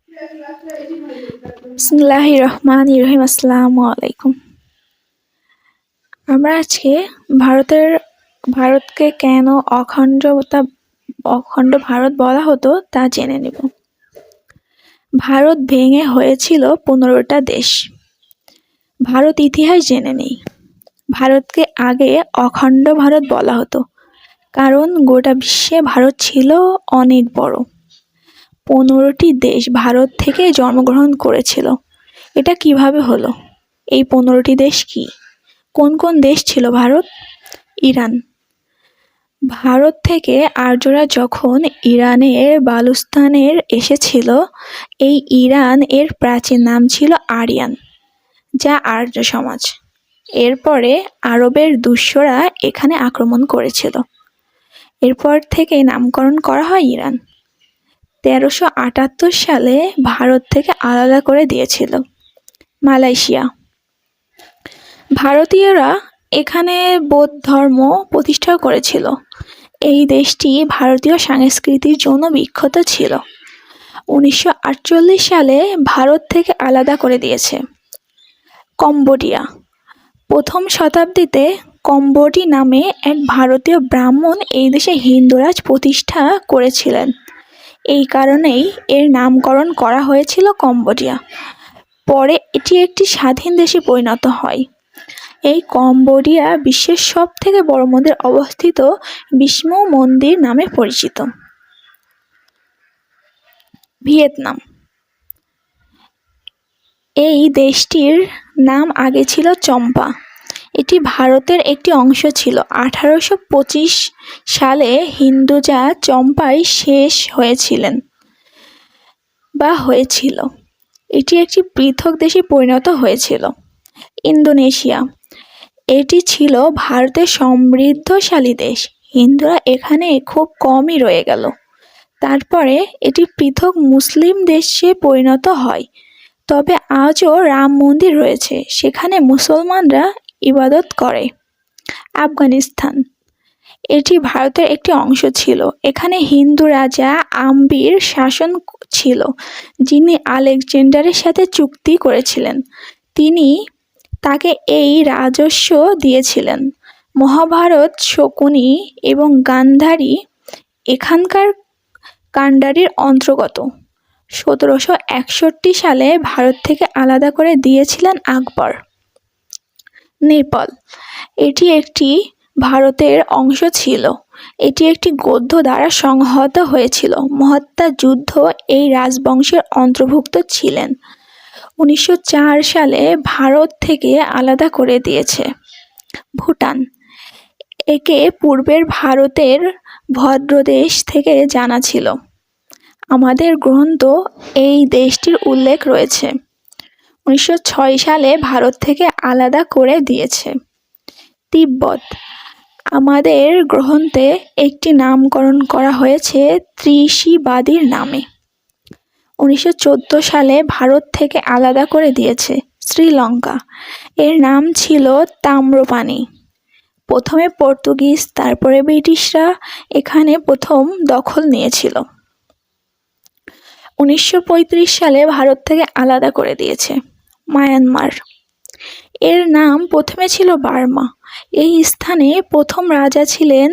বিসমিল্লাহির রহমানির রহিম। আসসালামু আলাইকুম। আমরা আজকে ভারতের ভারতকে কেন অখণ্ড ভারত বলা হতো তা জেনে নেব। ভারত ভেঙে হয়েছিল 15টা দেশ। ভারত ইতিহাস জেনে নেই। ভারতকে আগে অখণ্ড ভারত বলা হতো, কারণ গোটা বিশ্বে ভারত ছিল অনেক বড়। 15টি দেশ ভারত থেকে জন্মগ্রহণ করেছিল। এটা কিভাবে হলো? এই 15টি দেশ কি? কোন কোন দেশ ছিল ভারত? ইরান। ভারত থেকে আর্যরা যখন ইরানের বালুস্তানের এসেছিল, এই ইরান এর প্রাচীন নাম ছিল আরিয়ান, যা আর্য সমাজ। এরপরে আরবের দুষ্যরা এখানে আক্রমণ করেছিল। এরপর থেকে নামকরণ করা হয় ইরান। 1378 সালে ভারত থেকে আলাদা করে দিয়েছিল। মালয়েশিয়া। ভারতীয়রা এখানে বৌদ্ধ ধর্ম প্রতিষ্ঠা করেছিল। এই দেশটি ভারতীয় সংস্কৃতির জন্য বিখ্যাত ছিল। 1948 সালে ভারত থেকে আলাদা করে দিয়েছে। কম্বোডিয়া। প্রথম শতাব্দীতে কম্বোডি নামে এক ভারতীয় ব্রাহ্মণ এই দেশে হিন্দু রাজ প্রতিষ্ঠা করেছিলেন। এই কারণেই এর নামকরণ করা হয়েছিল কম্বোডিয়া। পরে এটি একটি স্বাধীন দেশে পরিণত হয়। এই কম্বোডিয়া বিশ্বের সবথেকে বড় মন্দির অবস্থিত বিষ্ণু মন্দির নামে পরিচিত। ভিয়েতনাম। এই দেশটির নাম আগে ছিল চম্পা। এটি ভারতের একটি অংশ ছিল। 1825 সালে হিন্দুজা চম্পায় শেষ হয়েছিল। এটি একটি পৃথক দেশে পরিণত হয়েছিল। ইন্দোনেশিয়া। এটি ছিল ভারতের সমৃদ্ধশালী দেশ। হিন্দুরা এখানে খুব কমই রয়ে গেল। তারপরে এটি পৃথক মুসলিম দেশে পরিণত হয়। তবে আজও রাম মন্দির রয়েছে, সেখানে মুসলমানরা ইবাদত করে। আফগানিস্তান। এটি ভারতের একটি অংশ ছিল। এখানে হিন্দু রাজা আম্বির শাসন ছিল, যিনি আলেকজান্ডারের সাথে চুক্তি করেছিলেন। তিনি তাকে এই রাজস্ব দিয়েছিলেন। মহাভারত, শকুনি এবং গান্ধারী এখানকার কান্ডারির অন্তর্গত। 1761 সালে ভারত থেকে আলাদা করে দিয়েছিলেন আকবর। নেপাল। এটি একটি ভারতের অংশ ছিল। এটি একটি গদ্য দ্বারা সংহত হয়েছিল। মহাত্মা যুদ্ধ এই রাজবংশের অন্তর্ভুক্ত ছিলেন। 1904 সালে ভারত থেকে আলাদা করে দিয়েছে। ভুটান। একে পূর্বের ভারতের ভদ্রদেশ থেকে জানা ছিল। আমাদের গ্রন্থ এই দেশটির উল্লেখ রয়েছে। 1906 সালে ভারত থেকে আলাদা করে দিয়েছে। তিব্বত। আমাদের গ্রন্থে একটি নামকরণ করা হয়েছে ত্রিশিবাদীর নামে। 1914 সালে ভারত থেকে আলাদা করে দিয়েছে। শ্রীলঙ্কা। এর নাম ছিল তাম্রপানি। প্রথমে পর্তুগিজ, তারপরে ব্রিটিশরা এখানে প্রথম দখল নিয়েছিল। 1935 সালে ভারত থেকে আলাদা করে দিয়েছে। মায়ানমার। এর নাম প্রথমে ছিল বার্মা। এই স্থানে প্রথম রাজা ছিলেন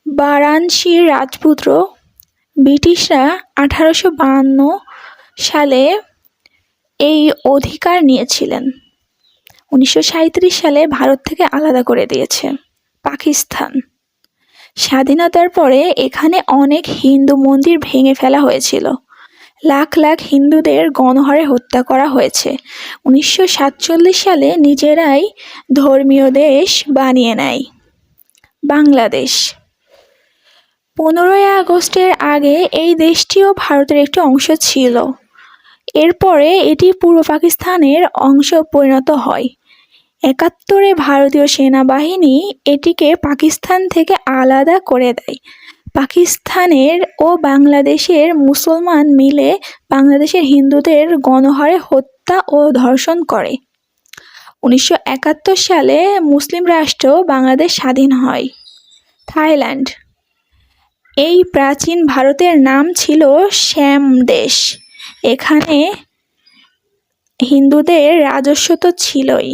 বারাণসীর রাজপুত্র। ব্রিটিশরা 1852 সালে এই অধিকার নিয়েছিলেন। 1937 সালে ভারত থেকে আলাদা করে দিয়েছে। পাকিস্তান। স্বাধীনতার পরে এখানে অনেক হিন্দু মন্দির ভেঙে ফেলা হয়েছিল। লাখ লাখ হিন্দুদের গণহারে হত্যা করা হয়েছে। 1947 সালে নিজেরাই ধর্মীয় দেশ বানিয়ে নেয়। বাংলাদেশ। 15ই আগস্টের আগে এই দেশটিও ভারতের একটি অংশ ছিল। এরপরে এটি পূর্ব পাকিস্তানের অংশ পরিণত হয়। 71-এ ভারতীয় সেনাবাহিনী এটিকে পাকিস্তান থেকে আলাদা করে দেয়। পাকিস্তানের ও বাংলাদেশের মুসলমান মিলে বাংলাদেশের হিন্দুদের গণহারে হত্যা ও ধর্ষণ করে। 1971 সালে মুসলিম রাষ্ট্র বাংলাদেশ স্বাধীন হয়। থাইল্যান্ড। এই প্রাচীন ভারতের নাম ছিল শ্যাম দেশ। এখানে হিন্দুদের রাজস্ব তো ছিলই,